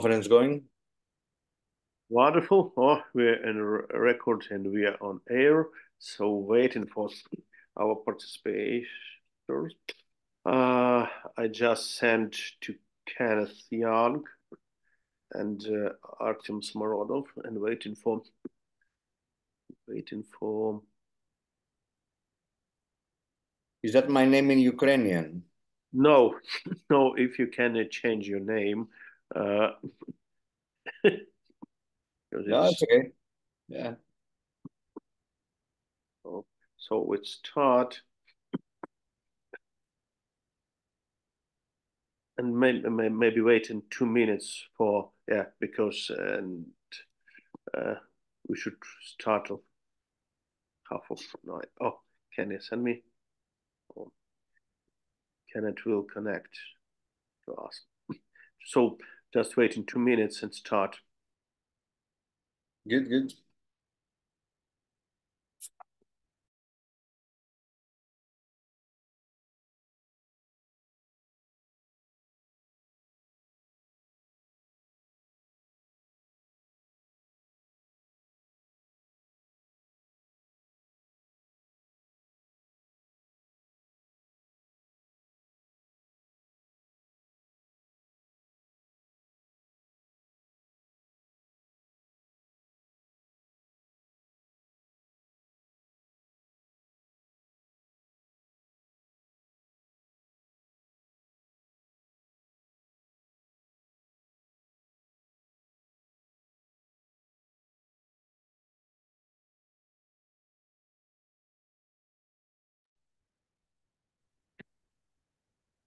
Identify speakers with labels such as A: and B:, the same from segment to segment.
A: Conference going?
B: Wonderful. Oh, we're in a record and we are on air. So waiting for our participators. I just sent to Kenneth Young and Artem Smorodov and waiting for.
A: Is that my name in Ukrainian?
B: No, no. If you can change your name.
A: No, it's okay. Yeah.
B: So we start. And maybe waiting 2 minutes for, because we should start off half of 9. Oh, can you send me? Oh, Kenneth will connect to us. So just waiting 2 minutes and start.
A: Good.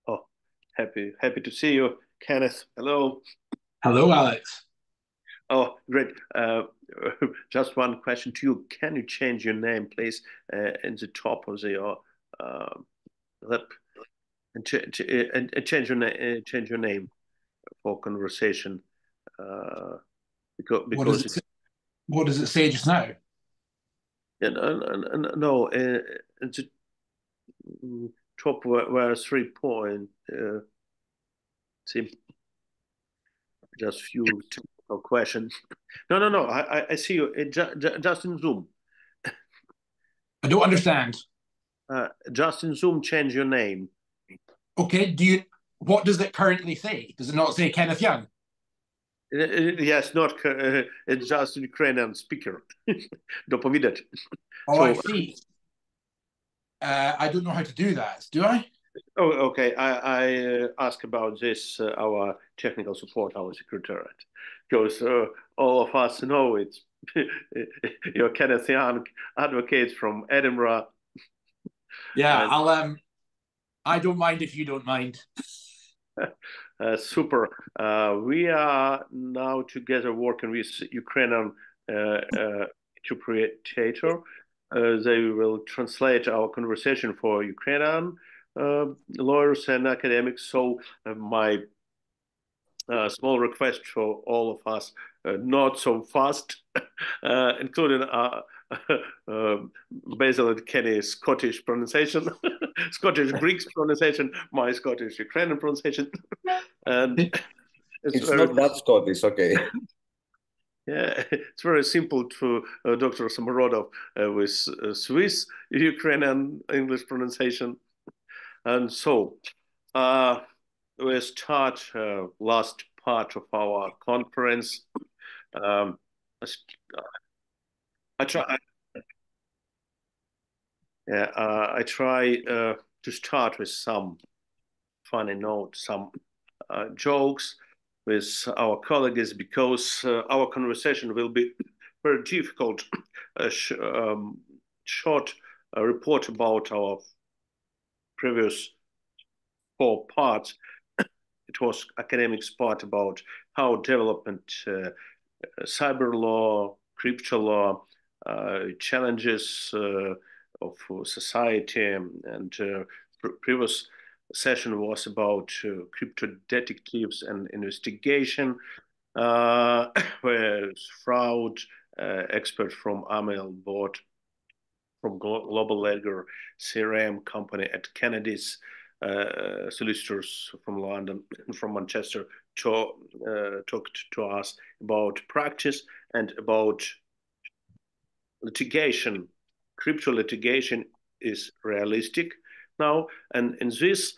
B: Oh, happy to see you, Kenneth. Hello.
C: Hello, Alex.
B: Oh, great. Just one question to you. Can you change your name, please, in the top of your lip, and change your name for conversation? Because
C: what does it say just now?
B: No, it's top where 3 point. See, just few technical questions. No. I see you just in Zoom.
C: I don't understand.
B: Just in Zoom, change your name.
C: Okay. What does it currently say? Does it not say Kenneth Young?
B: Yes, not. It's just Ukrainian speaker. Dopovidać.
C: Oh, so, I see. I don't know how to do that. Do I?
B: Oh, okay. I ask about this our technical support, our secretariat, because all of us know it's you're Kenneth Young, advocate from Edinburgh.
C: Yeah, and I don't mind if you don't mind.
B: Super. We are now together working with Ukrainian interpreter. They will translate our conversation for Ukrainian lawyers and academics. So my small request for all of us, not so fast, including Basil and Kenny's Scottish pronunciation, Scottish Greek pronunciation, my Scottish Ukrainian pronunciation. And
A: it's not that Scottish, okay.
B: Yeah, it's very simple to Dr. Smorodov with Swiss Ukrainian English pronunciation. And so we start last part of our conference. I try to start with some funny notes, some jokes with our colleagues, because our conversation will be very difficult. Short report about our previous 4 parts. It was academics part about how development, cyber law, crypto law, challenges of society, and previous session was about crypto detectives and investigation, where fraud expert from Amel board from Global Ledger CRM company at Kennedy's, solicitors from London and from Manchester talked to us about practice and about litigation. Crypto litigation is realistic now, and in this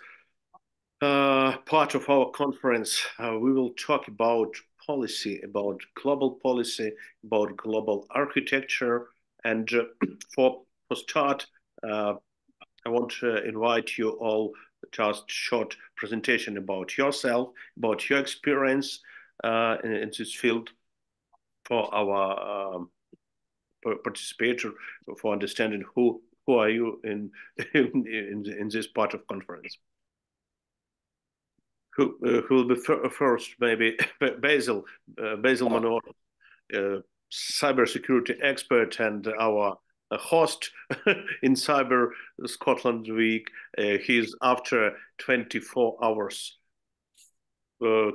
B: part of our conference, we will talk about policy, about global policy, about global architecture, and for start, I want to invite you all just short presentation about yourself, about your experience in this field for our participator, for understanding who are you in this part of conference. Who will be first? Maybe Basil Manor, cybersecurity expert and our host in Cyber Scotland Week. He's after 24 hours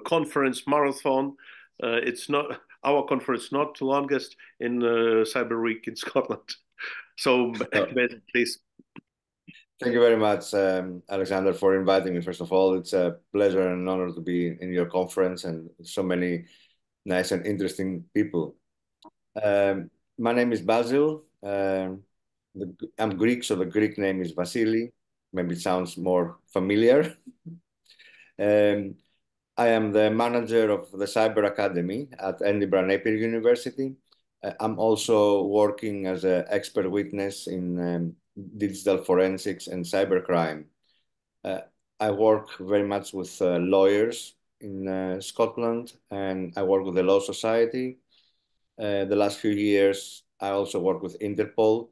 B: conference marathon. It's not our conference, not the longest in Cyber Week in Scotland. So, please.
A: Thank you very much, Alexander, for inviting me. First of all, it's a pleasure and an honor to be in your conference and so many nice and interesting people. My name is Basil. I'm Greek, so the Greek name is Vasili. Maybe it sounds more familiar. I am the manager of the Cyber Academy at Edinburgh Napier University. I'm also working as an expert witness in digital forensics and cybercrime. I work very much with lawyers in Scotland, and I work with the Law Society. The last few years, I also work with Interpol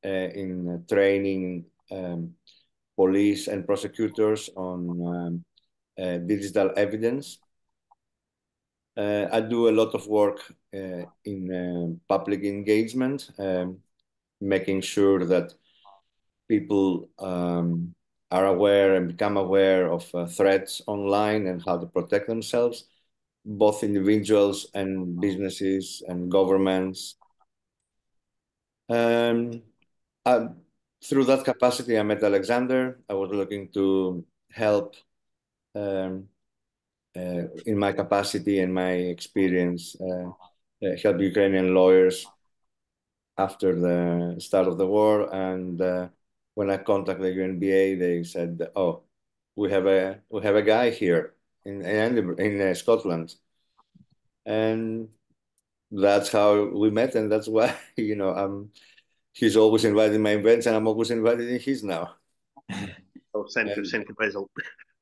A: in training police and prosecutors on digital evidence. I do a lot of work in public engagement, making sure that people are aware and become aware of threats online and how to protect themselves, both individuals and businesses and governments. Through that capacity, I met Alexander. I was looking to help in my capacity and my experience, help Ukrainian lawyers after the start of the war. And when I contacted the UNBA, they said, "Oh, we have a guy here in Scotland," and that's how we met, and that's why he's always invited my events, and I'm always invited in his now.
B: Oh, thank you, Basil.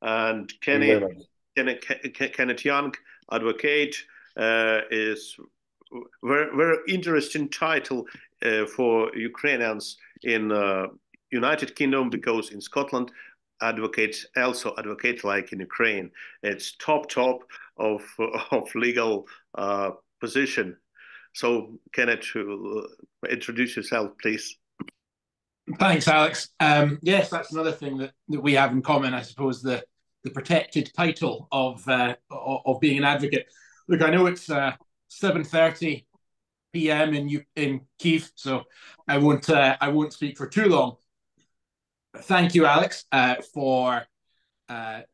B: And Kenneth Young, advocate, is very interesting title for Ukrainians in United Kingdom, because in Scotland, advocates also advocate like in Ukraine. It's top of legal position. So, Kenneth, introduce yourself, please.
C: Thanks, Alex. Yes, that's another thing that we have in common, I suppose, the protected title of being an advocate. Look, I know it's 7:30 p.m. in Kyiv, so I won't speak for too long. Thank you, Alex, for the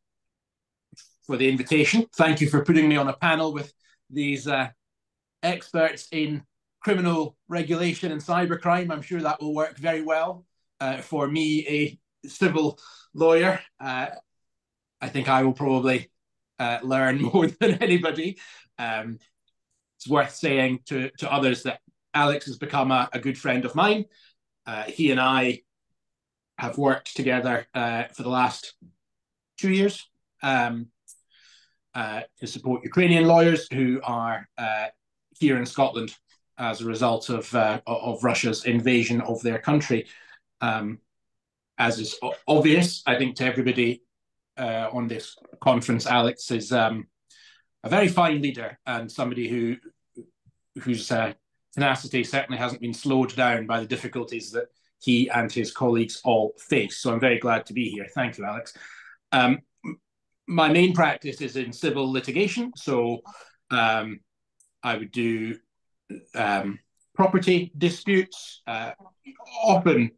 C: invitation. Thank you for putting me on a panel with these experts in criminal regulation and cybercrime. I'm sure that will work very well for me, a civil lawyer. I think I will probably learn more than anybody. It's worth saying to others that Alex has become a good friend of mine. He and I have worked together for the last 2 years to support Ukrainian lawyers who are here in Scotland as a result of Russia's invasion of their country. As is obvious, I think, to everybody on this conference, Alex is a very fine leader and somebody whose tenacity certainly hasn't been slowed down by the difficulties that he and his colleagues all face. So I'm very glad to be here. Thank you, Alex. My main practice is in civil litigation. So I would do property disputes, often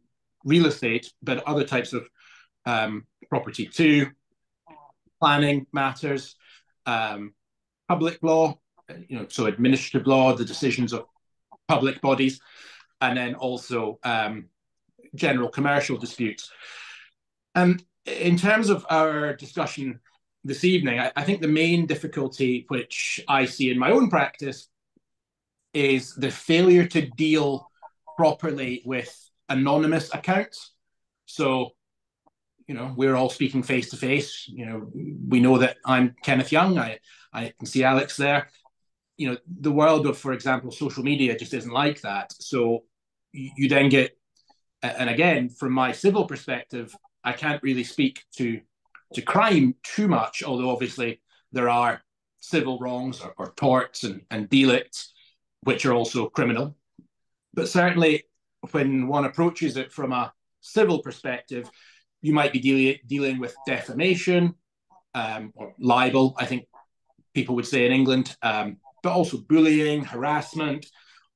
C: real estate, but other types of property too, planning matters, public law, so administrative law, the decisions of public bodies, and then also general commercial disputes. And in terms of our discussion this evening, I think the main difficulty which I see in my own practice is the failure to deal properly with anonymous accounts. So, we're all speaking face to face. We know that I'm Kenneth Young. I can see Alex there. The world of, for example, social media just isn't like that. So you then get, and again, from my civil perspective, I can't really speak to crime too much, although obviously there are civil wrongs or torts and delicts, which are also criminal. But certainly when one approaches it from a civil perspective, you might be dealing with defamation or libel, I think people would say in England, but also bullying, harassment,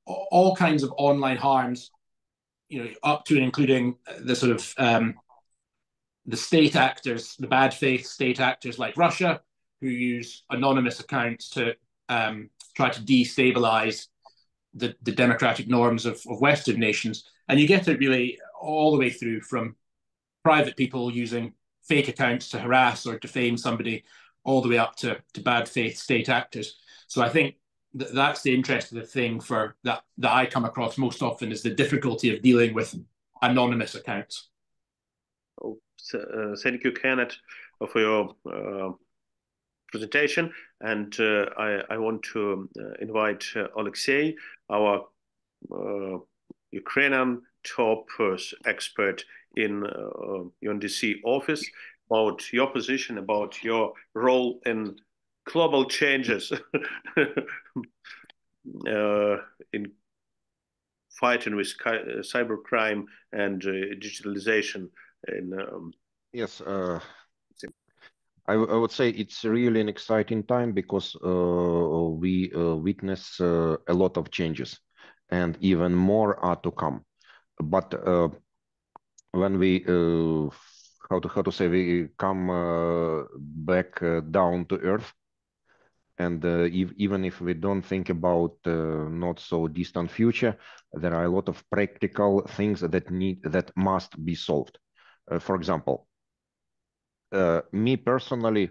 C: all kinds of online harms, up to and including the sort of the state actors, the bad faith state actors like Russia, who use anonymous accounts to try to destabilize the democratic norms of Western nations. And you get it really all the way through from private people using fake accounts to harass or defame somebody, all the way up to bad faith state actors. So I think that's the interesting thing that I come across most often, is the difficulty of dealing with anonymous accounts.
B: Oh, thank you, Kenneth, for your presentation. And I want to invite Alexei, our Ukrainian top expert in UNDC office, about your position, about your role in global changes in fighting with cybercrime and digitalization.
D: Yes, I would say it's really an exciting time, because we witness a lot of changes, and even more are to come. But when we how to say, we come back down to earth, and even if we don't think about not so distant future, there are a lot of practical things that must be solved. For example, me personally,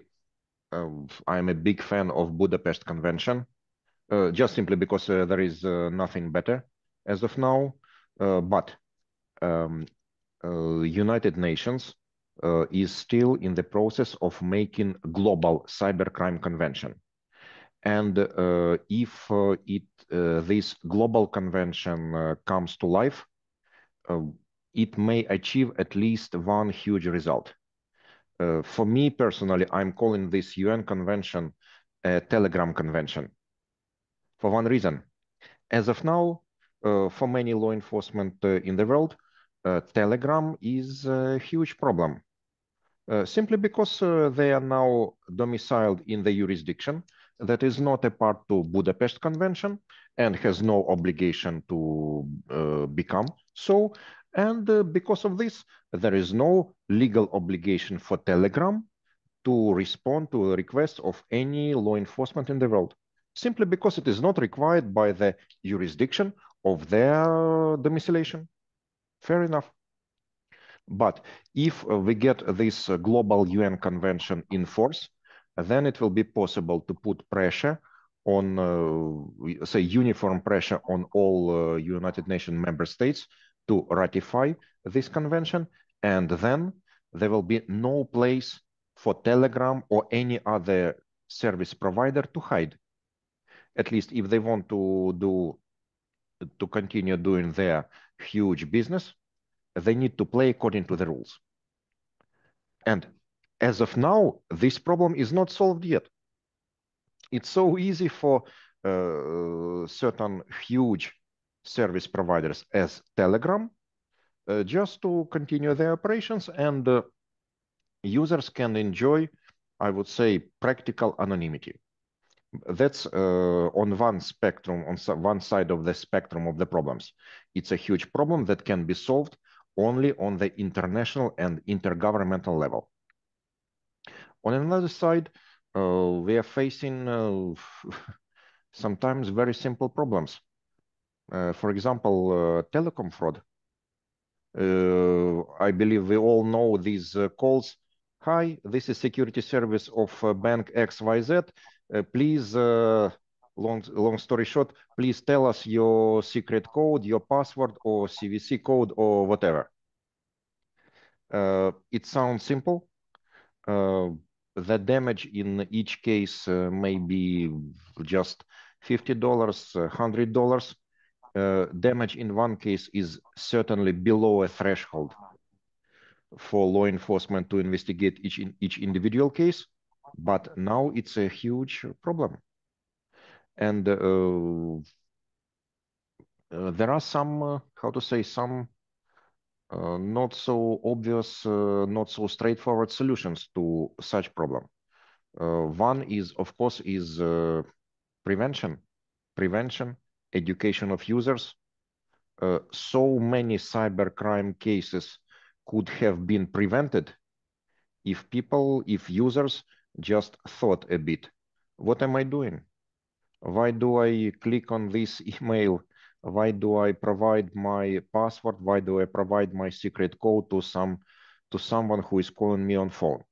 D: I'm a big fan of Budapest Convention, just simply because there is nothing better as of now. But United Nations is still in the process of making global cybercrime convention. And if this global convention comes to life, it may achieve at least one huge result. For me personally, I'm calling this UN convention a Telegram convention, for one reason. As of now, for many law enforcement in the world, Telegram is a huge problem, simply because they are now domiciled in the jurisdiction that is not a part to Budapest Convention and has no obligation to become so. And because of this, there is no legal obligation for Telegram to respond to a request of any law enforcement in the world, simply because it is not required by the jurisdiction of their domiciliation. Fair enough. But if we get this global UN convention in force, then it will be possible to put pressure on, say, uniform pressure on all United Nations member states to ratify this convention, and then there will be no place for Telegram or any other service provider to hide. At least if they want to continue doing their huge business, they need to play according to the rules. And as of now, this problem is not solved yet. It's so easy for certain huge service providers as Telegram just to continue their operations, and users can enjoy, I would say, practical anonymity. That's on one spectrum, on one side of the spectrum of the problems. It's a huge problem that can be solved only on the international and intergovernmental level. On another side, we are facing sometimes very simple problems. For example, telecom fraud. I believe we all know these calls. Hi, this is security service of bank XYZ. Please, long story short, please tell us your secret code, your password, or CVC code, or whatever. It sounds simple. The damage in each case may be just $50, $100. Damage in one case is certainly below a threshold for law enforcement to investigate each individual case, but now it's a huge problem. And there are some, how to say, some not so obvious, not so straightforward solutions to such problem. One is, of course, is prevention, education of users. So many cybercrime cases could have been prevented if users just thought a bit. What am I doing? Why do I click on this email? Why do I provide my password? Why do I provide my secret code to someone who is calling me on phone?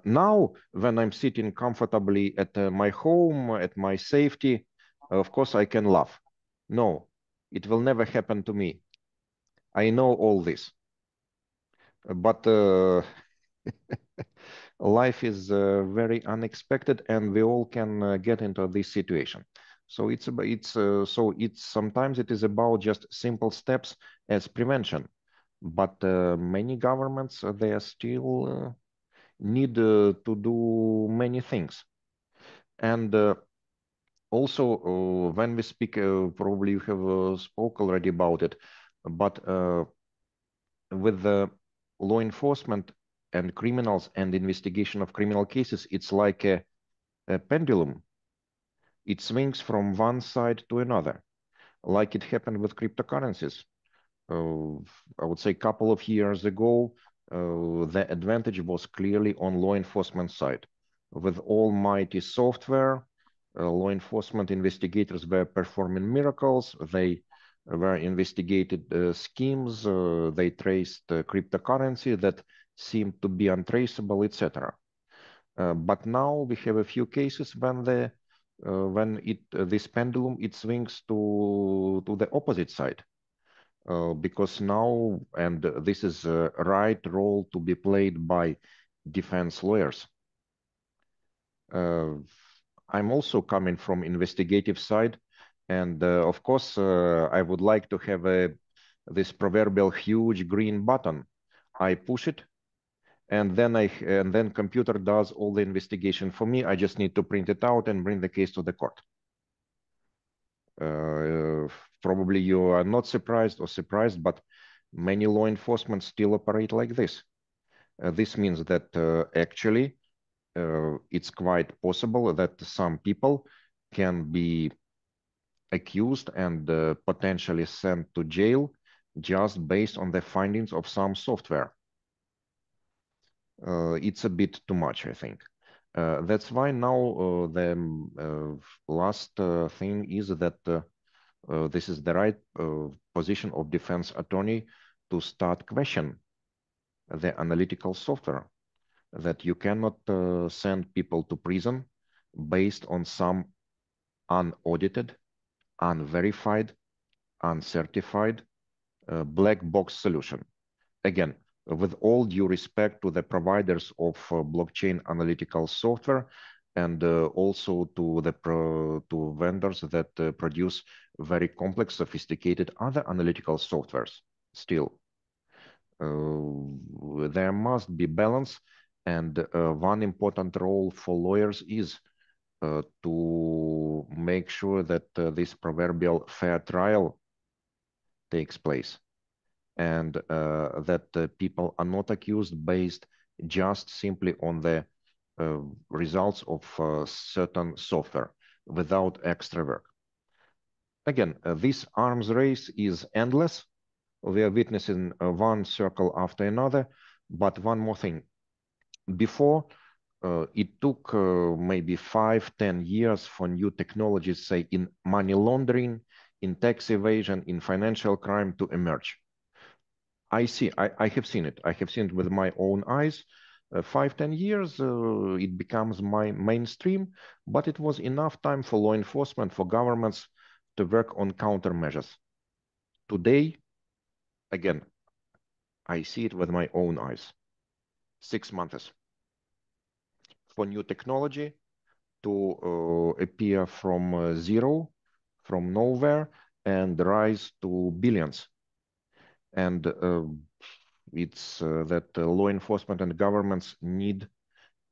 D: Now, when I'm sitting comfortably at my home, at my safety, of course I can laugh. No, it will never happen to me. I know all this. But life is very unexpected, and we all can get into this situation. So sometimes it is about just simple steps as prevention, but many governments they are still need to do many things. And also when we speak, probably you have spoke already about it, but with the law enforcement and criminals and investigation of criminal cases, it's like a pendulum. It swings from one side to another, like it happened with cryptocurrencies. I would say a couple of years ago, the advantage was clearly on law enforcement side. With almighty software, law enforcement investigators were performing miracles. They were investigated schemes. They traced cryptocurrency that seemed to be untraceable, etc. But now we have a few cases when this pendulum it swings to the opposite side. Because now, and this is a right role to be played by defense lawyers. I'm also coming from investigative side, and of course, I would like to have this proverbial huge green button. I push it, and then computer does all the investigation for me. I just need to print it out and bring the case to the court. Probably you are not surprised or surprised, but many law enforcement still operate like this. This means that actually it's quite possible that some people can be accused and potentially sent to jail just based on the findings of some software. It's a bit too much, I think. That's why now the last thing is that this is the right position of defense attorney to start question the analytical software, that you cannot send people to prison based on some unaudited, unverified, uncertified black box solution. Again, with all due respect to the providers of blockchain analytical software, and also to the vendors that produce very complex, sophisticated other analytical softwares. Still, there must be balance, and one important role for lawyers is to make sure that this proverbial fair trial takes place, and that people are not accused based just simply on the results of certain software without extra work. Again, this arms race is endless. We are witnessing one circle after another, but one more thing. Before, it took maybe 5-10 years for new technologies, say in money laundering, in tax evasion, in financial crime to emerge. I have seen it. I have seen it with my own eyes. 5-10 years, it becomes mainstream, but it was enough time for law enforcement, for governments to work on countermeasures. Today, again, I see it with my own eyes. 6 months for new technology to appear from zero, from nowhere, and rise to billions. And it's that law enforcement and governments need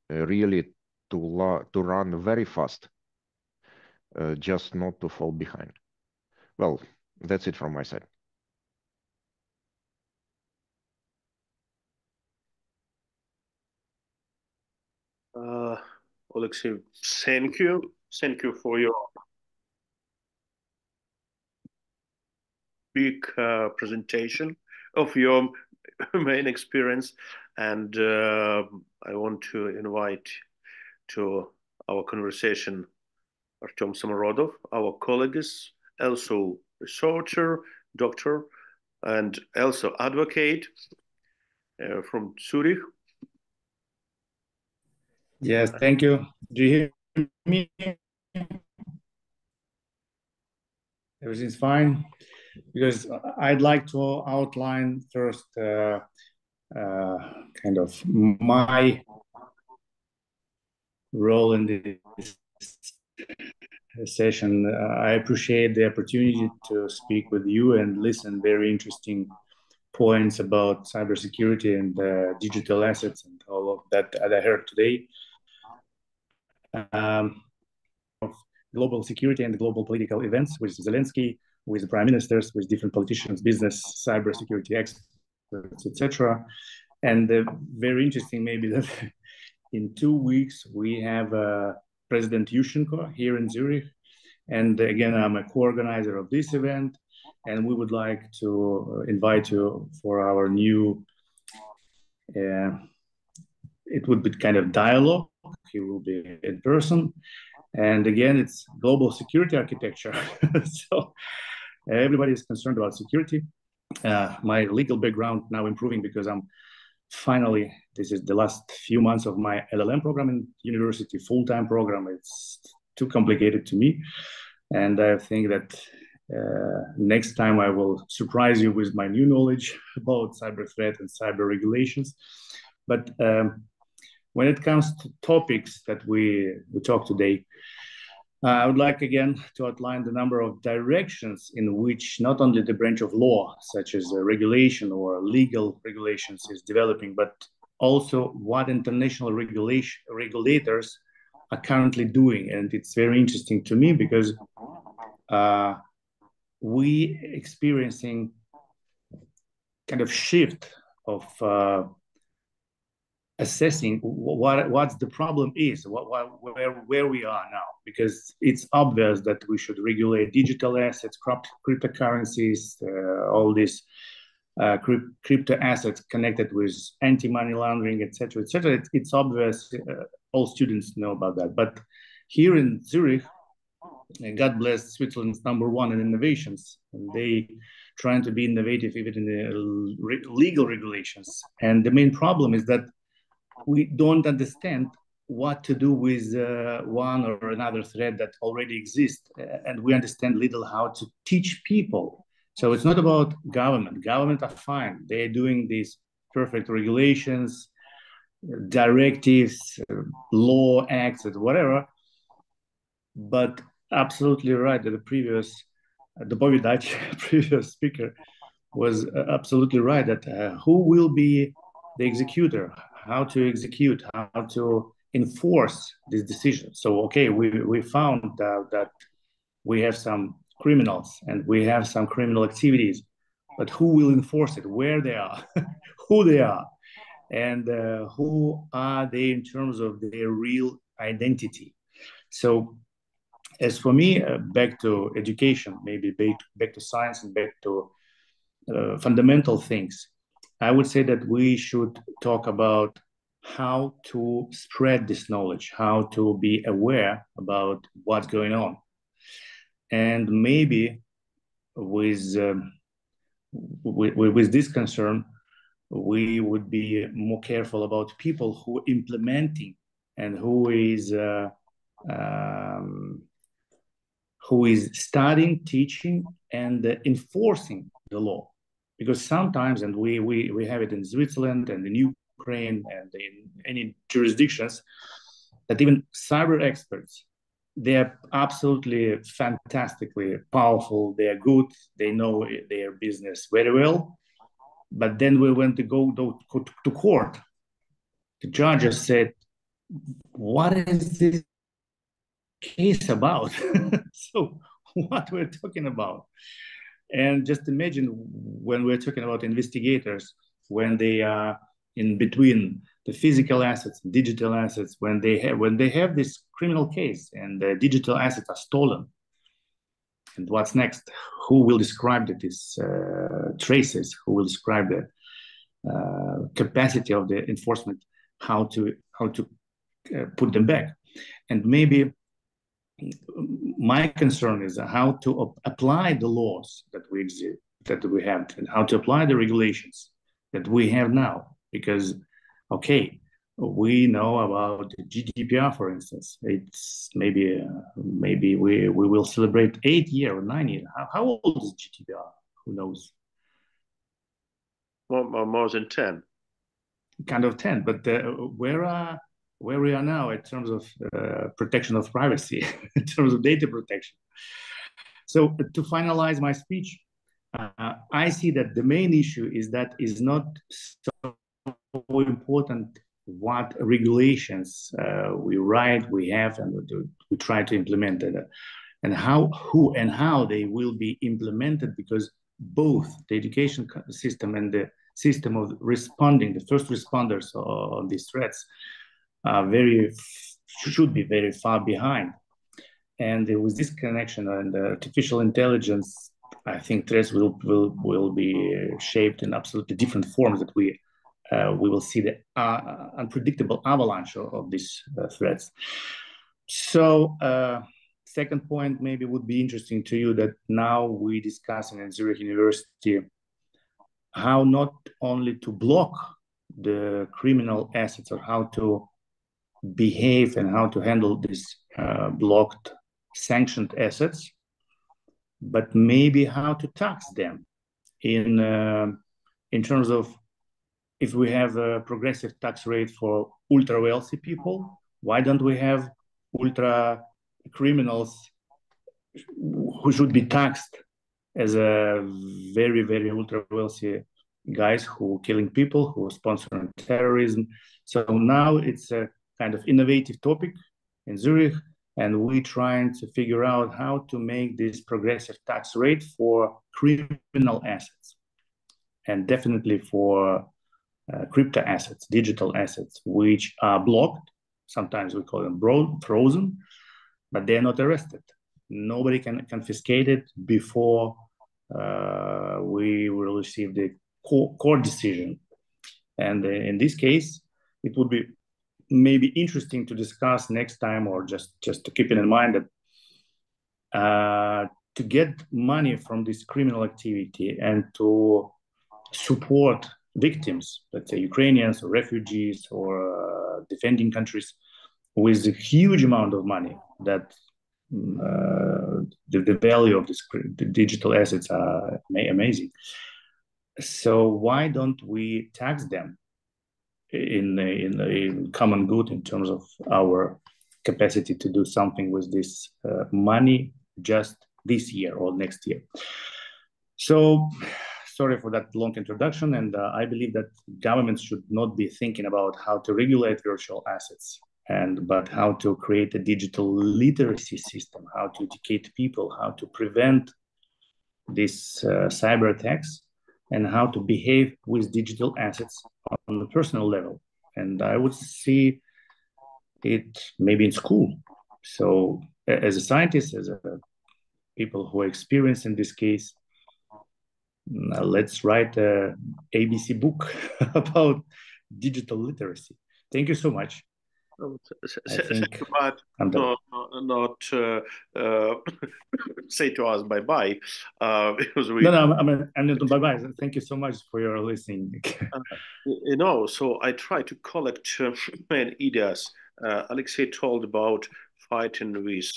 D: really to run very fast, just not to fall behind. Well, that's it from my side.
B: Alexei, thank you. Thank you for your big presentation of your main experience. And I want to invite to our conversation Artem Samorodov, our colleague, also researcher, doctor, and also advocate from Zurich.
E: Yes, thank you. Do you hear me? Everything's fine? Because I'd like to outline first kind of my role in this session. I appreciate the opportunity to speak with you and listen very interesting points about cybersecurity and digital assets and all of that I heard today. Of global security and global political events with Zelensky, with the prime ministers, with different politicians, business, cybersecurity experts, etc. And very interesting maybe that in 2 weeks we have President Yushchenko here in Zurich. And again, I'm a co-organizer of this event, and we would like to invite you for our new, it would be kind of dialogue. He will be in person. And again, it's global security architecture. So everybody is concerned about security. My legal background now improving because I'm finally, this is the last few months of my LLM program in university, full-time program. It's too complicated to me. And I think that next time I will surprise you with my new knowledge about cyber threat and cyber regulations. But when it comes to topics that we talk today, I would like again to outline the number of directions in which not only the branch of law, such as regulation or legal regulations, is developing, but also what international regulators are currently doing. And it's very interesting to me because we experiencing kind of shift of assessing what the problem is, where we are now, because it's obvious that we should regulate digital assets, cryptocurrencies, all these crypto assets connected with anti-money laundering, etc., etc. It's obvious. All students know about that. But here in Zurich, God bless Switzerland's #1 in innovations, and they trying to be innovative even in the legal regulations. And the main problem is that we don't understand what to do with one or another threat that already exists, and we understand little how to teach people. So it's not about government. Government are fine. They're doing these perfect regulations, directives, law acts, whatever. But absolutely right that the previous speaker was absolutely right that who will be the executor, how to execute, how to enforce this decision. So, okay, we found that we have some criminals and we have some criminal activities, but who will enforce it, where they are, who they are, and who are they in terms of their real identity. So as for me, back to education, maybe back to science and back to fundamental things, I would say that we should talk about how to spread this knowledge, how to be aware about what's going on. And maybe with this concern, we would be more careful about people who are implementing and who is studying, teaching, and enforcing the law. Because sometimes, and we have it in Switzerland and in Ukraine and in any jurisdictions, that even cyber experts, they are absolutely fantastically powerful, they are good, they know their business very well. But then we went to go to court. The judges said, what is this case about? So what we're talking about? And just imagine when we're talking about investigators, when they are in between the physical assets and digital assets, when they have this criminal case and the digital assets are stolen. And what's next? Who will describe these traces? Who will describe the capacity of the enforcement? How to put them back? And maybe my concern is how to apply the laws that we have, and how to apply the regulations that we have now. Because, okay, we know about GDPR, for instance. It's maybe we will celebrate 8 years or 9 years. How old is GDPR? Who knows?
B: Well, more than 10.
E: Kind of 10, but where we are now in terms of protection of privacy, in terms of data protection. So to finalize my speech, I see that the main issue is that is not so important what regulations we write, we have, and we try to implement it, and who and how they will be implemented, because both the education system and the system of responding, the first responders on these threats, should be very far behind. And with this connection and artificial intelligence, I think threats will be shaped in absolutely different forms, that we will see the unpredictable avalanche of these threats. So second point maybe would be interesting to you, that now we discussing in Zurich University how not only to block the criminal assets, or how to behave and how to handle these blocked, sanctioned assets, but maybe how to tax them in terms of, if we have a progressive tax rate for ultra wealthy people, why don't we have ultra criminals who should be taxed as a very, very ultra wealthy guys who are killing people, who are sponsoring terrorism? So now it's a kind of innovative topic in Zurich, and we're trying to figure out how to make this progressive tax rate for criminal assets, and definitely for crypto assets, digital assets, which are blocked. Sometimes we call them frozen, but they're not arrested. Nobody can confiscate it before we will receive the court decision. And in this case, it would be maybe interesting to discuss next time, or just to keep it in mind, that to get money from this criminal activity and to support victims, let's say Ukrainians or refugees or defending countries, with a huge amount of money, that the value of the digital assets are amazing. So why don't we tax them in common good, in terms of our capacity to do something with this money just this year or next year? So sorry for that long introduction, and I believe that governments should not be thinking about how to regulate virtual assets, but how to create a digital literacy system, how to educate people, how to prevent these cyber attacks, and how to behave with digital assets on the personal level. And I would see it maybe in school. So as a scientist, as a people who are experienced in this case, let's write a ABC book about digital literacy. Thank you so much.
B: Thank you, but not say to us bye-bye, because we...
E: No, I'm not bye-bye. Thank you so much for your listening.
B: So I try to collect main ideas. Alexei told about fighting with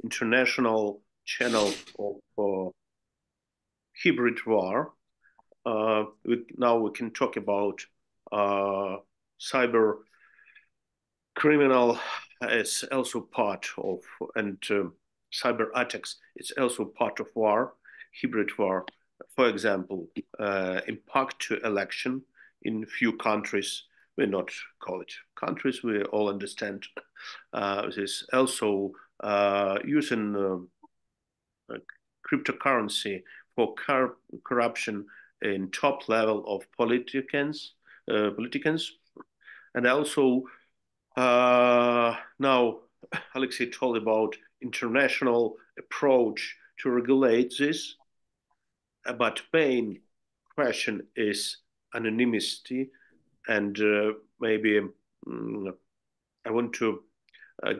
B: international channel of hybrid war. Now we can talk about cyber criminal is also part of, and cyber attacks, it's also part of war, hybrid war. For example, impact to election in few countries. We not call it countries, we all understand. This also using cryptocurrency for corruption in top level of politicians, and also now Alexei told about international approach to regulate this, but main question is anonymity, and maybe I want to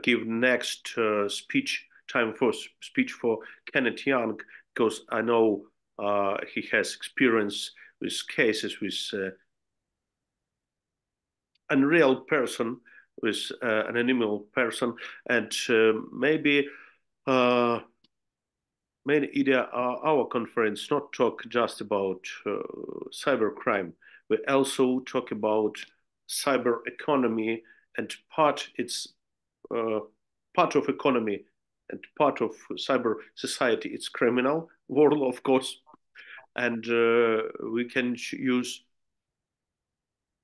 B: give next time for speech for Kenneth Young, because I know he has experience with cases with unreal person, with an anonymous person, and maybe main idea our conference not talk just about cybercrime. We also talk about cyber economy, and it's part of economy and part of cyber society. It's criminal world, of course, and we can use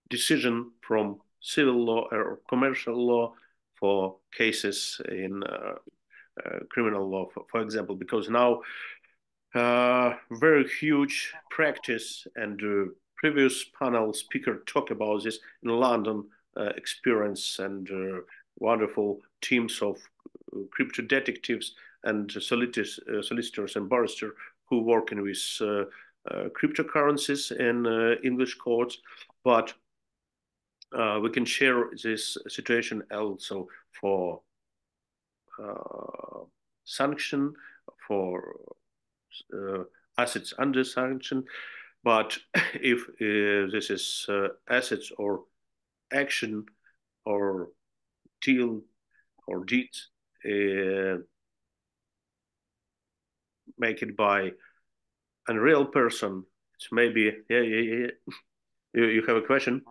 B: decision from civil law or commercial law for cases in criminal law, for example, because now very huge practice, and previous panel speaker talked about this in London experience, and wonderful teams of crypto detectives and solicitors and barristers who working with cryptocurrencies in English courts. But we can share this situation also for sanction, for assets under sanction. But if this is assets or action or deal or deeds make it by unreal person, it's maybe, yeah. You have a question?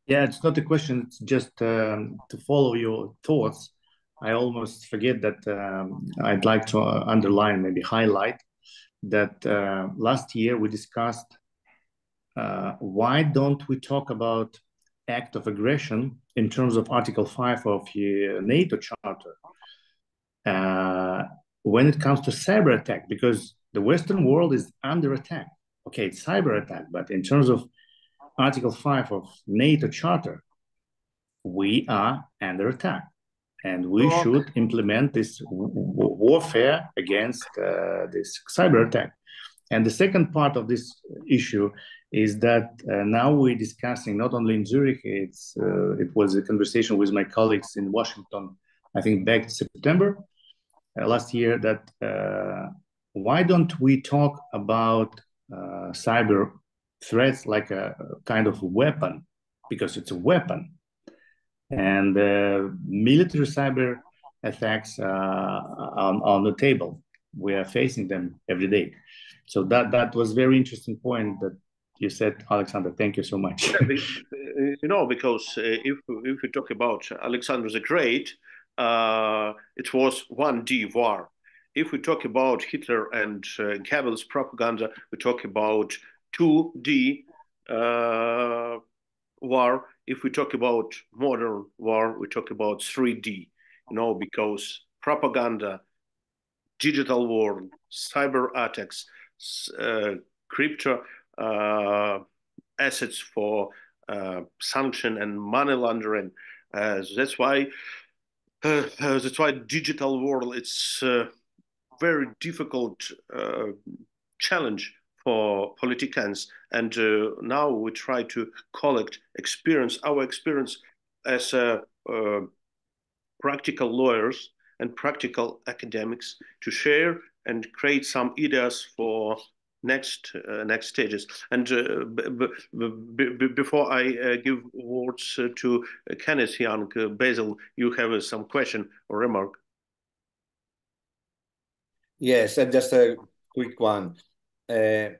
E: Yeah, it's not a question, it's just to follow your thoughts. I almost forget that I'd like to underline, maybe highlight, that last year we discussed why don't we talk about act of aggression in terms of Article 5 of the NATO Charter when it comes to cyber attack, because the Western world is under attack. Okay, it's cyber attack, but in terms of Article 5 of NATO Charter, we are under attack, and we should implement this warfare against this cyber attack. And the second part of this issue is that now we're discussing, not only in Zurich, it was a conversation with my colleagues in Washington, I think back in September last year, that why don't we talk about cyber threats like a kind of weapon, because it's a weapon, and military cyber attacks on the table. We are facing them every day. So that was very interesting point that you said, Alexander. Thank you so much.
B: Because if we talk about Alexander the Great, it was 1D war. If we talk about Hitler and Goebbels propaganda, we talk about 2D war. If we talk about modern war, we talk about 3D, because propaganda, digital world, cyber attacks, crypto assets for sanction and money laundering. That's why digital world, it's very difficult challenge for politicians. And now we try to collect our experience as practical lawyers and practical academics to share and create some ideas for next stages. And before I give words to Kenneth Young, Basil, you have some question or remark?
A: Yes, just a quick one. As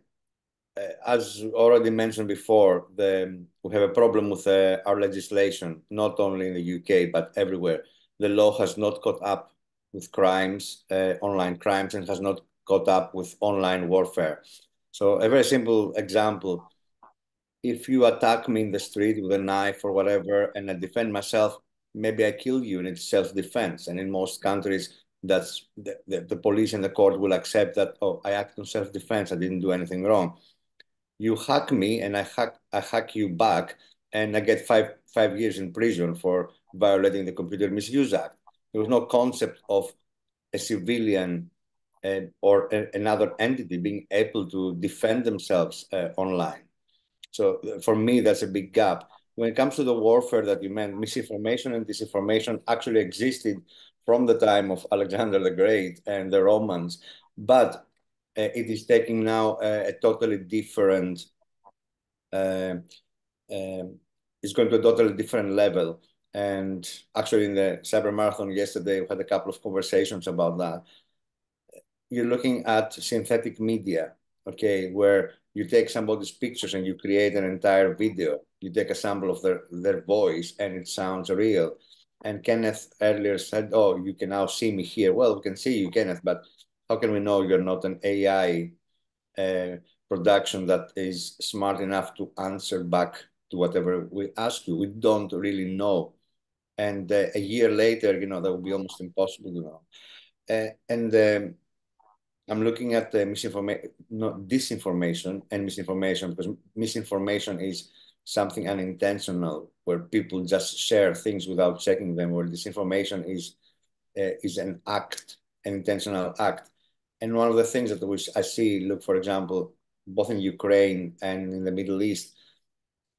A: already mentioned before, we have a problem with our legislation, not only in the UK, but everywhere. The law has not caught up with crimes, online crimes, and has not caught up with online warfare. So a very simple example, if you attack me in the street with a knife or whatever, and I defend myself, maybe I kill you, and it's self-defense. And in most countries, that's the police and the court will accept that, oh, I acted in self-defense, I didn't do anything wrong. You hack me and I hack you back, and I get five years in prison for violating the Computer Misuse Act. There was no concept of a civilian or another entity being able to defend themselves online. So for me, that's a big gap. When it comes to the warfare that you meant, misinformation and disinformation actually existed from the time of Alexander the Great and the Romans, but it is taking now a totally different, it's going to a totally different level. And actually in the cyber marathon yesterday, we had a couple of conversations about that. You're looking at synthetic media, okay, where you take somebody's pictures and you create an entire video. You take a sample of their voice and it sounds real. And Kenneth earlier said, oh, you can now see me here. Well, we can see you, Kenneth, but how can we know you're not an AI production that is smart enough to answer back to whatever we ask you? We don't really know. And a year later, that would be almost impossible to know. I'm looking at the disinformation and misinformation, because misinformation is something unintentional, where people just share things without checking them, where disinformation is an act, an intentional act. And one of the things that I see, look, for example, both in Ukraine and in the Middle East,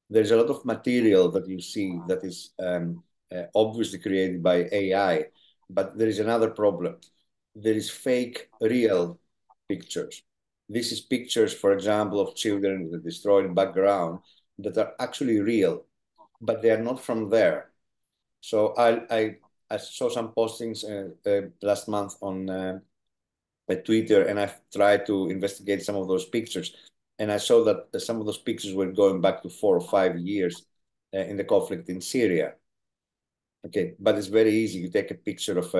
A: there's a lot of material that you see that is obviously created by AI, but there is another problem. There is fake, real pictures. This is pictures, for example, of children with a destroyed background that are actually real, but they are not from there. So I saw some postings last month on Twitter, and I've tried to investigate some of those pictures. And I saw that some of those pictures were going back to 4 or 5 years in the conflict in Syria. Okay, but it's very easy. You take a picture of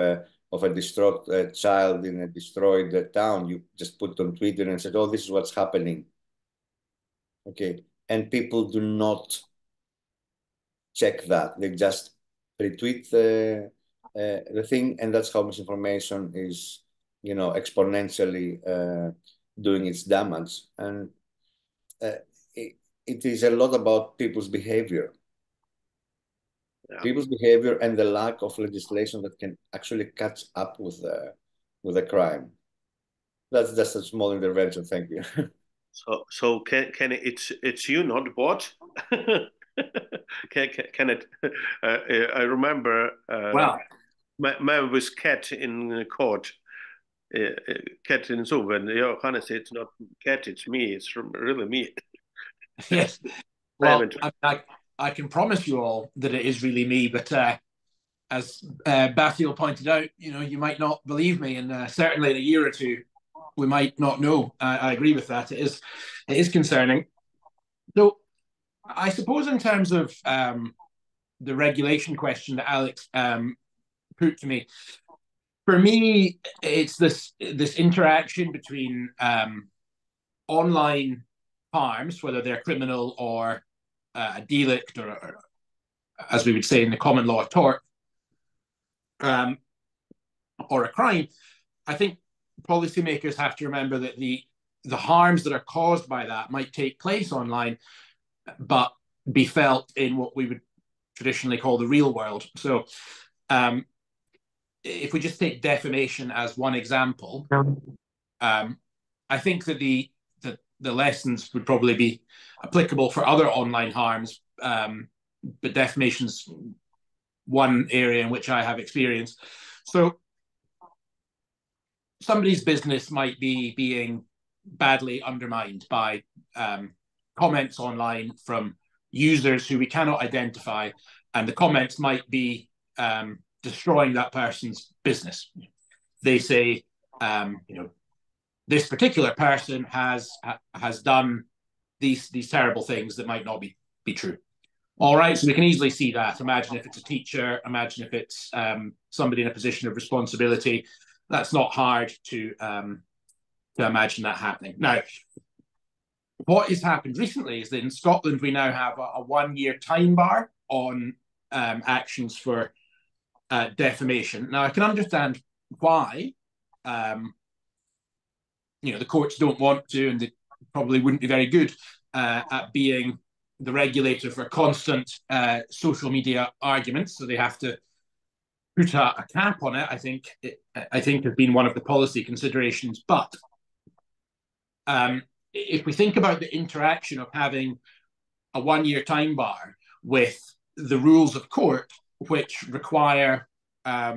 A: a distraught child in a destroyed town. You just put it on Twitter and said, oh, this is what's happening. Okay, and people do not check that. They just retweet the thing, and that's how misinformation is, exponentially doing its damage. And it is a lot about people's behavior. People's behavior and the lack of legislation that can actually catch up with the crime. That's just a small intervention. Thank you.
B: So can it's you, not bot? Can it? I remember.
C: Well,
B: man with cat in court. Cat in Zoom, and Johannes, it's not cat, it's me. It's really me.
C: Yes. Well, I can promise you all that it is really me, but as Basil pointed out, you might not believe me, and certainly in a year or two, we might not know. I agree with that. It is concerning. So I suppose in terms of the regulation question that Alex put to me, for me, it's this interaction between online harms, whether they're criminal or a delict, or as we would say in the common law, tort, or a crime. I think policymakers have to remember that the harms that are caused by that might take place online, but be felt in what we would traditionally call the real world. So if we just take defamation as one example, I think that the the lessons would probably be applicable for other online harms, but defamation's one area in which I have experience. So somebody's business might be being badly undermined by comments online from users who we cannot identify, and the comments might be destroying that person's business. They say, this particular person has done these terrible things that might not be true. All right, so we can easily see that. Imagine if it's a teacher, imagine if it's somebody in a position of responsibility. That's not hard to imagine that happening. Now, what has happened recently is that in Scotland, we now have a 1-year time bar on actions for defamation. Now, I can understand why the courts don't want to, and they probably wouldn't be very good at being the regulator for constant social media arguments. So they have to put a cap on it. I think has been one of the policy considerations. But if we think about the interaction of having a 1-year time bar with the rules of court, which require a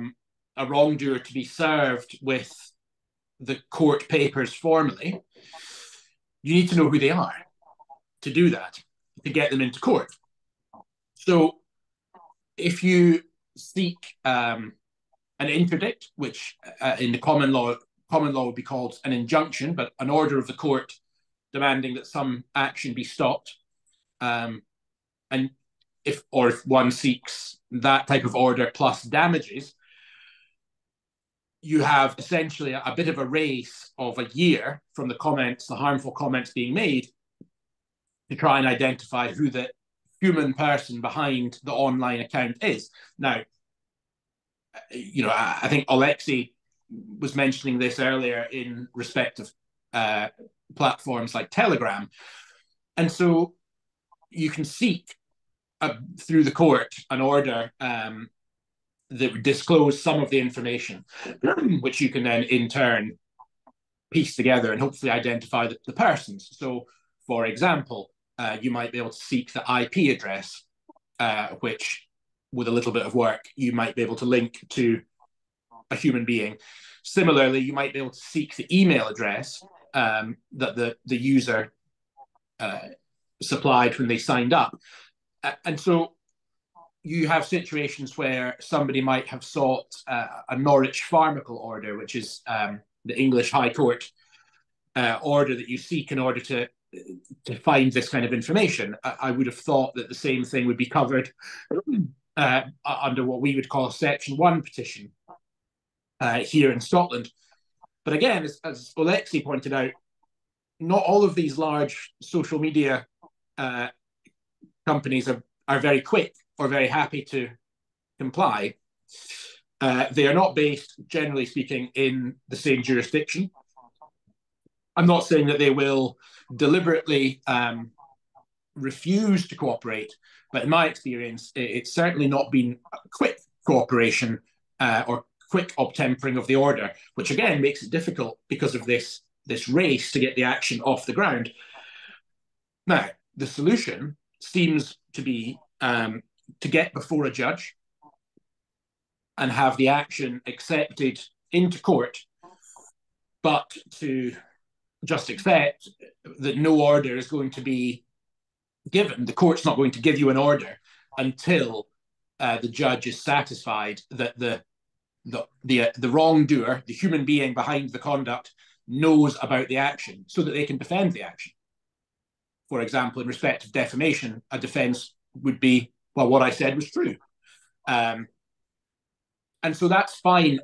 C: wrongdoer to be served with the court papers formally, you need to know who they are to do that, to get them into court. So if you seek an interdict, which in the common law would be called an injunction, but an order of the court demanding that some action be stopped, and if one seeks that type of order plus damages, you have essentially a bit of a race of a year from the harmful comments being made, to try and identify who the human person behind the online account is. Now, I think Alexei was mentioning this earlier in respect of platforms like Telegram. And so you can seek through the court an order that would disclose some of the information, which you can then in turn piece together and hopefully identify the persons. So, for example, you might be able to seek the IP address, which, with a little bit of work, you might be able to link to a human being. Similarly, you might be able to seek the email address that the user supplied when they signed up. And so you have situations where somebody might have sought a Norwich Pharmacal order, which is the English High Court order that you seek in order to find this kind of information. I would have thought that the same thing would be covered under what we would call a Section 1 petition here in Scotland. But again, as Alexei pointed out, not all of these large social media companies are very quick or very happy to comply. They are not based, generally speaking, in the same jurisdiction. I'm not saying that they will deliberately refuse to cooperate, but in my experience, it's certainly not been quick cooperation or quick obtempering of the order, which again makes it difficult because of this race to get the action off the ground. Now, the solution seems to be to get before a judge and have the action accepted into court, but to just accept that no order is going to be given. The court's not going to give you an order until the judge is satisfied that the wrongdoer, the human being behind the conduct, knows about the action so that they can defend the action. For example, in respect of defamation, a defense would be, well, what I said was true. And so that's fine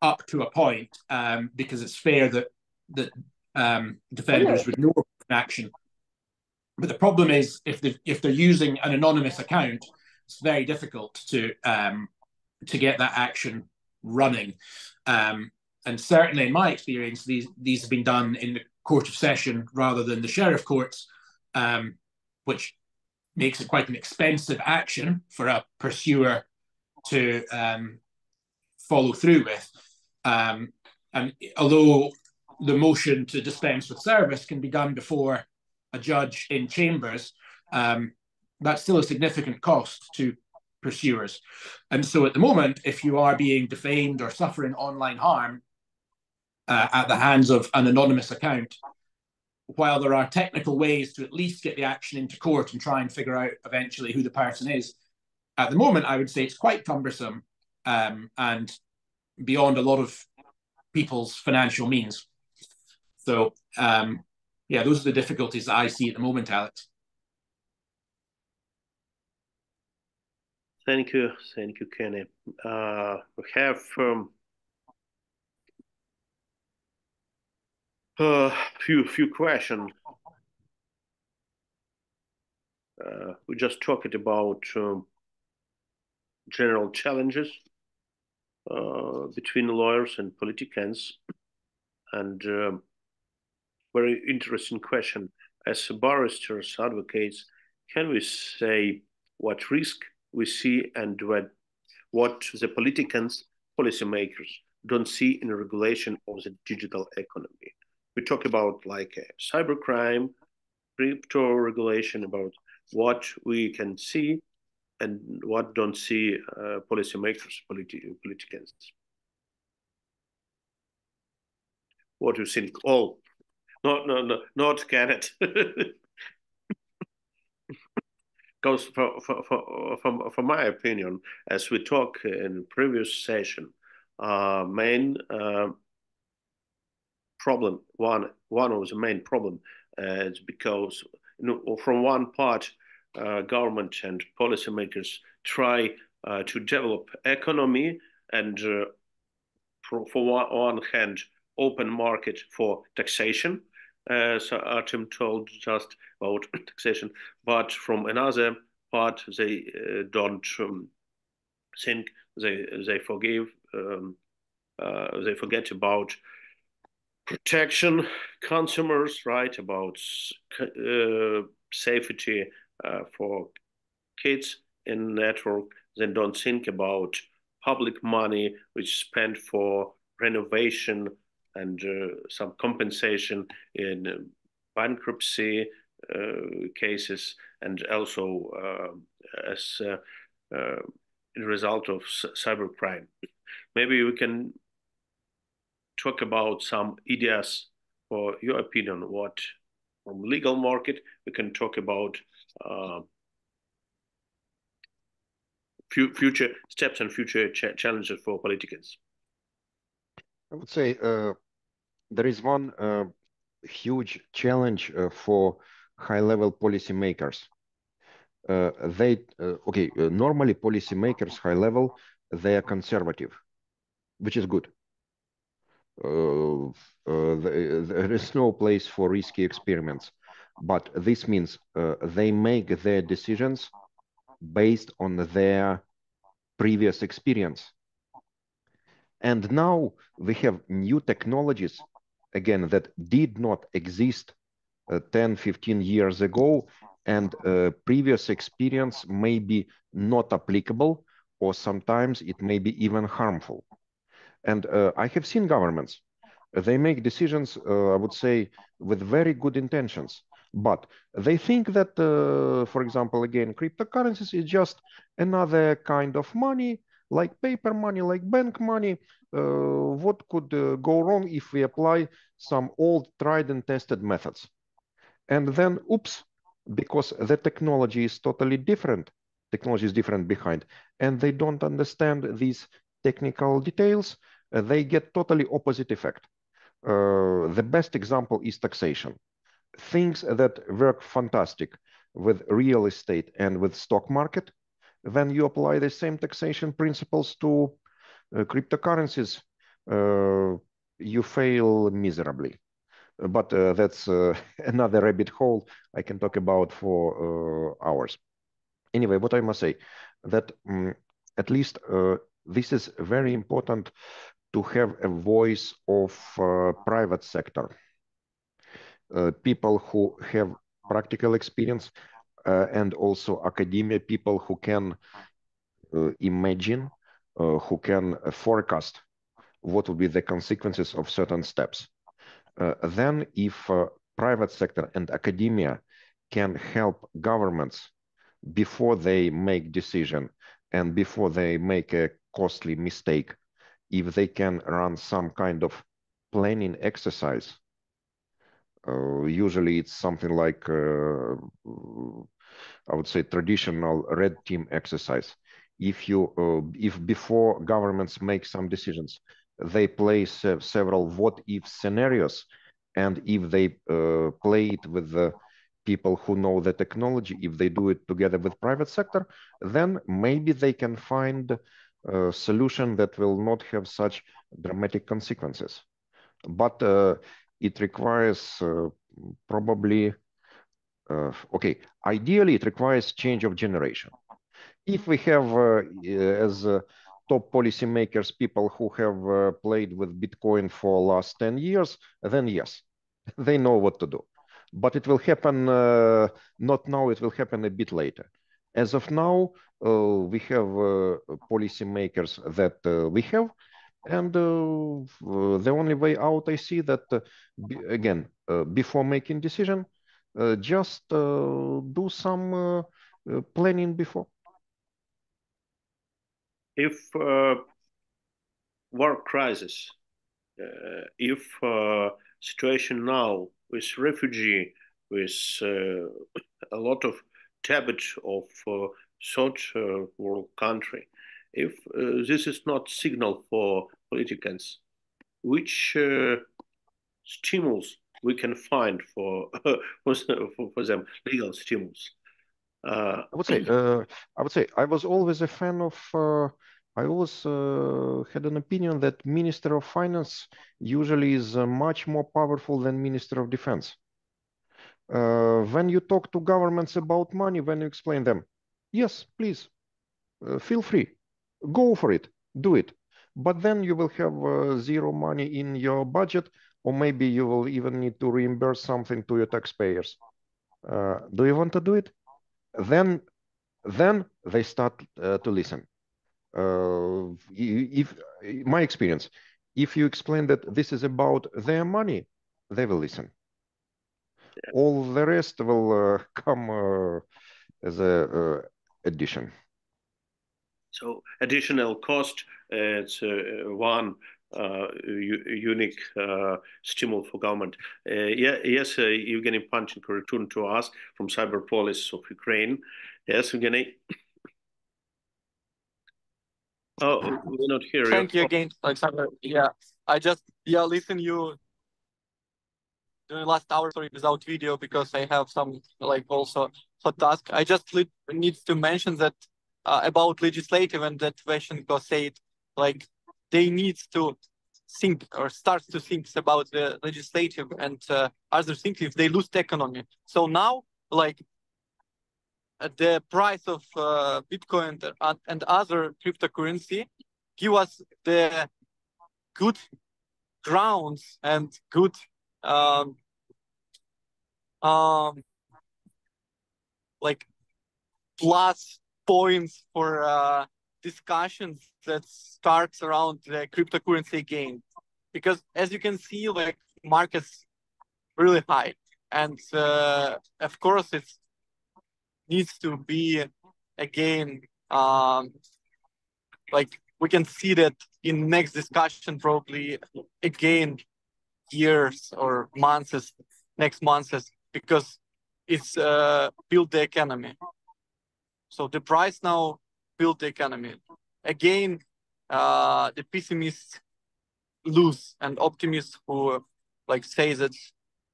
C: up to a point, because it's fair that defenders would know an action. But the problem is, if they're using an anonymous account, it's very difficult to get that action running. And certainly, in my experience, these have been done in the Court of Session rather than the sheriff courts, which makes it quite an expensive action for a pursuer to follow through with. And although the motion to dispense with service can be done before a judge in chambers, that's still a significant cost to pursuers. And so at the moment, if you are being defamed or suffering online harm at the hands of an anonymous account, while there are technical ways to at least get the action into court and try and figure out eventually who the person is, at the moment, I would say it's quite cumbersome and beyond a lot of people's financial means. So, yeah, those are the difficulties that I see at the moment, Alex.
B: Thank you, Kenny. We have few questions. We just talked about general challenges between lawyers and politicians, and very interesting question. As barristers, advocates, can we say what risk we see and what the politicians, policymakers don't see in regulation of the digital economy? We talk about like cybercrime, crypto regulation, about what we can see and what don't see policymakers, politicians. What do you think? Oh, not Kenneth. Because for my opinion, as we talked in previous session, main problem, one of the main problem is because, from one part, government and policymakers try to develop economy and for one hand, open market for taxation. So Artem told just about taxation, but from another part, they don't think, they forget about protection consumers, right? About safety for kids in network. They don't think about public money which is spent for renovation and some compensation in bankruptcy cases, and also as a result of cybercrime. Maybe we can talk about some ideas for your opinion. What from legal market we can talk about future steps and future challenges for politicians.
D: I would say there is one huge challenge for high-level policymakers. Normally policymakers high level, they are conservative, which is good. There is no place for risky experiments, but this means they make their decisions based on their previous experience. And now we have new technologies, again, that did not exist 10, 15 years ago, and previous experience may be not applicable, or sometimes it may be even harmful. And I have seen governments, they make decisions, I would say, with very good intentions, but they think that, for example, again, cryptocurrencies is just another kind of money, like paper money, like bank money. What could go wrong if we apply some old tried and tested methods? And then, oops, because the technology is totally different, technology is different behind, and they don't understand these technical details, they get totally opposite effect. The best example is taxation. Things that work fantastic with real estate and with stock market, when you apply the same taxation principles to cryptocurrencies, you fail miserably. But that's another rabbit hole I can talk about for hours. Anyway, what I must say, that at least this is very important to have a voice of private sector. People who have practical experience and also academia, people who can imagine, who can forecast what would be the consequences of certain steps. then if private sector and academia can help governments before they make decision and before they make a costly mistake, if they can run some kind of planning exercise, usually it's something like, I would say, traditional red team exercise. If before governments make some decisions, they place several what-if scenarios, and if they play it with the people who know the technology, if they do it together with private sector, then maybe they can find a solution that will not have such dramatic consequences. But it requires probably, okay, ideally it requires change of generation. If we have, as top policymakers, people who have played with Bitcoin for last 10 years, then yes, they know what to do. But it will happen not now, it will happen a bit later. As of now, we have policymakers that we have, and the only way out I see that, again, before making decision, just do some planning before.
B: If war crisis, if situation now with refugee, with a lot of debit of third world country, if this is not signal for politicians, which stimulus we can find for them, legal stimulus?
D: I would say I was always a fan of. I always had an opinion that Minister of Finance usually is much more powerful than Minister of Defense. When you talk to governments about money, when you explain them, yes, please, feel free, go for it, do it. But then you will have zero money in your budget, or maybe you will even need to reimburse something to your taxpayers. Do you want to do it? Then they start to listen. If my experience, if you explain that this is about their money, they will listen. All the rest will come as a addition.
B: So additional cost, it's one unique stimul for government. Yes, Evgeny Panchenko returned to us from Cyber Police of Ukraine. Yes, Evgeny. Oh, we're not here.
F: Thank you again, Alexander. Yeah, I just listen you during the last hour, sorry, without video because I have some also hot task. I just need to mention that about legislative and that Veshenko said they need to think or start to think about the legislative and other things if they lose the economy. So now the price of Bitcoin and other cryptocurrency give us the good grounds and good plus points for discussions that starts around the cryptocurrency again, because as you can see, markets really high, and of course it needs to be again we can see that in next discussion probably again years or months, next months, because it's build the economy. So the price now build the economy. Again, the pessimists lose and optimists who say that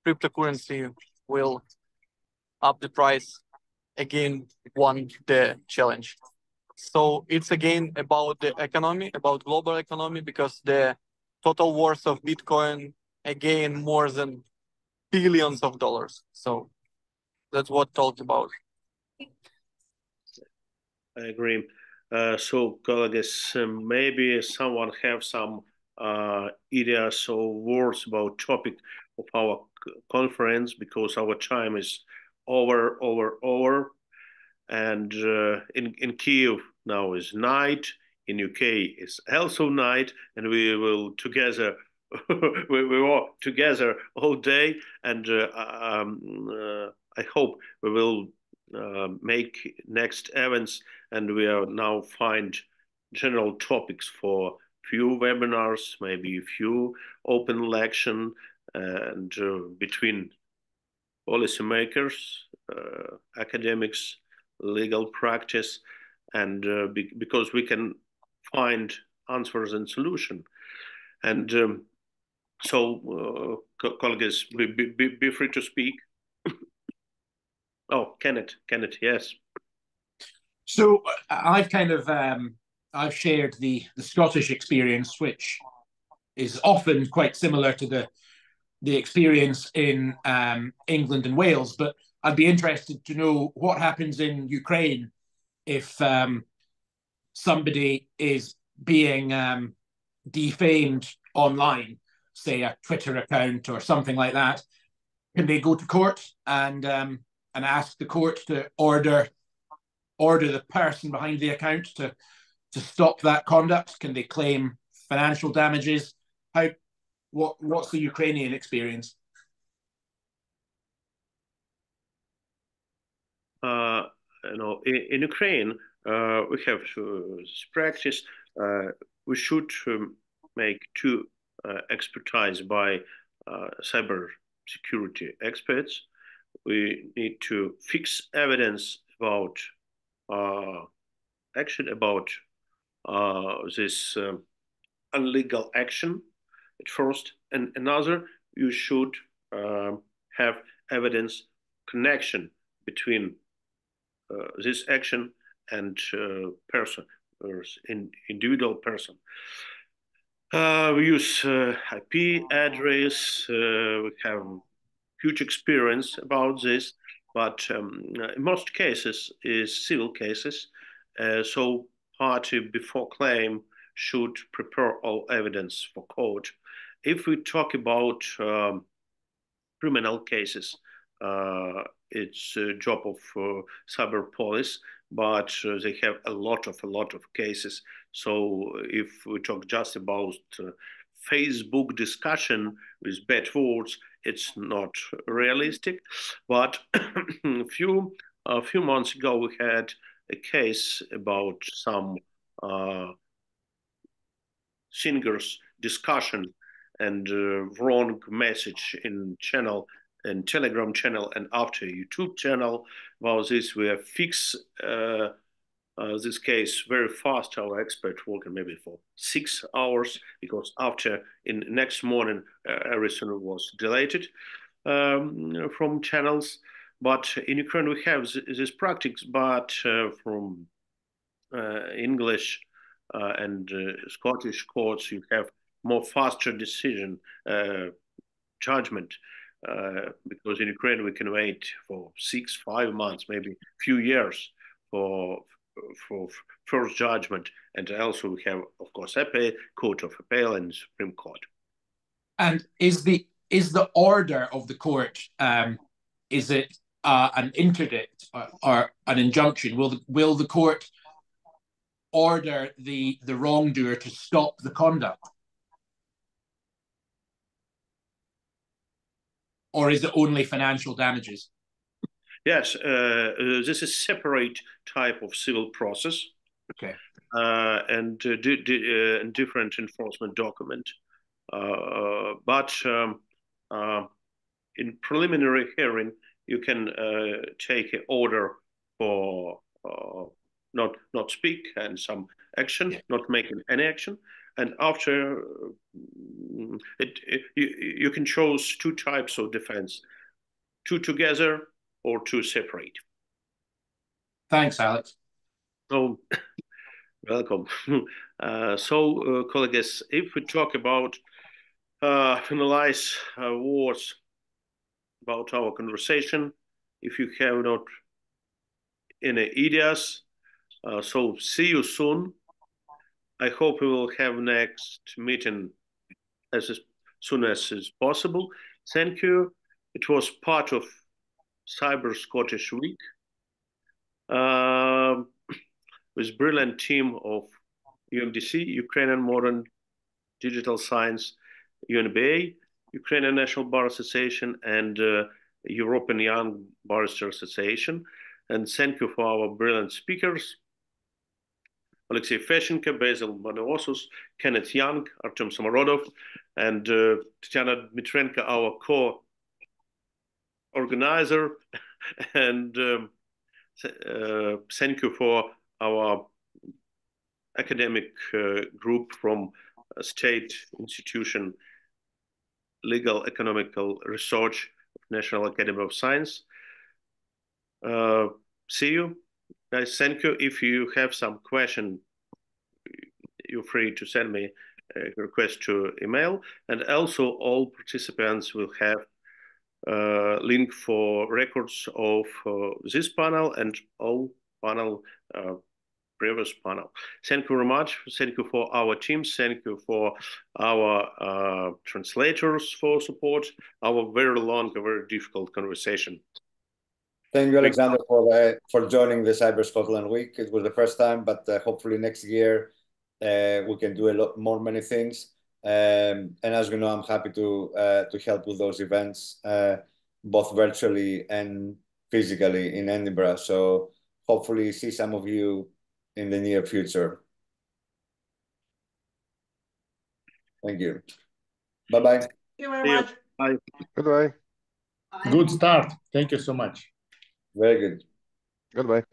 F: cryptocurrency will up the price again won the challenge. So it's again about the economy, about global economy, because the total worth of Bitcoin again more than billions of dollars. So that's what talked about.
B: I agree. So, colleagues, maybe someone have some ideas or words about topic of our conference, because our time is over. And in Kiev now is night. In UK is also night, and we will together we were together all day, and I hope we will make next events, and we are now find general topics for few webinars, maybe a few open election, and between policymakers, academics, legal practice, and because we can find answers and solution. And so, colleagues, be free to speak. Oh, Kenneth, yes.
C: So I've kind of I've shared the Scottish experience, which is often quite similar to the experience in England and Wales. But I'd be interested to know what happens in Ukraine if somebody is being defamed online, say a Twitter account or something like that. Can they go to court and ask the court to order the person behind the account to stop that conduct? Can they claim financial damages? What's the Ukrainian experience?
B: In Ukraine, we have this practice. We should make two expertise by cyber security experts. We need to fix evidence about this illegal action at first, and another, you should have evidence connection between this action and person or individual person. We use IP address. We have huge experience about this, but in most cases is civil cases. So party before claim should prepare all evidence for court. If we talk about criminal cases, it's a job of cyber police, but they have a lot of cases. So if we talk just about Facebook discussion with bad words, it's not realistic. But a few months ago, we had a case about some singers discussion and wrong message in channel and Telegram channel and after YouTube channel. About this, we have fixed this case very fast. Our expert working maybe for 6 hours, because after in next morning everything was deleted from channels. But in Ukraine we have this practice, but from English and Scottish courts you have more faster decision judgment. Because in Ukraine we can wait for 5 months, maybe a few years for first judgment, and also we have, of course, Court of Appeal and Supreme Court.
C: And is the order of the court is it an interdict or an injunction? Will the court order the wrongdoer to stop the conduct? Or is it only financial damages?
B: Yes, this is separate type of civil process.
C: Okay.
B: And different enforcement document. But in preliminary hearing, you can take an order for not speak and some action, not making any action. And after you can choose two types of defense, two together or two separate.
C: Thanks, Alex.
B: So, welcome. Colleagues, if we talk about finalize words about our conversation, if you have not any ideas, so see you soon. I hope we will have next meeting as soon as is possible. Thank you. It was part of Cyber Scottish Week with brilliant team of UMDC, Ukrainian Modern Digital Science, UNBA, Ukrainian National Bar Association, and European Young Barrister Association. And thank you for our brilliant speakers, Alexey Feshenko, Basil Manosos, Kenneth Young, Artem Samorodov, and Tatiana Dmitrenko, our co-organizer. And thank you for our academic group from a state institution, Legal Economical Research of National Academy of Science. See you guys. Thank you. If you have some question, you're free to send me a request to email. And also all participants will have a link for records of this panel and all panel previous panel. Thank you very much. Thank you for our teams. Thank you for our translators for support. Our very long, very difficult conversation.
A: Thank you, Alexander, for joining the Cyber Scotland Week. It was the first time, but hopefully next year we can do a lot more, many things. And as you know, I'm happy to help with those events, both virtually and physically in Edinburgh. So hopefully see some of you in the near future. Thank you. Bye-bye.
C: Thank you very much.
B: Bye.
D: Goodbye.
E: Good start. Thank you so much.
A: Very good.
D: Goodbye.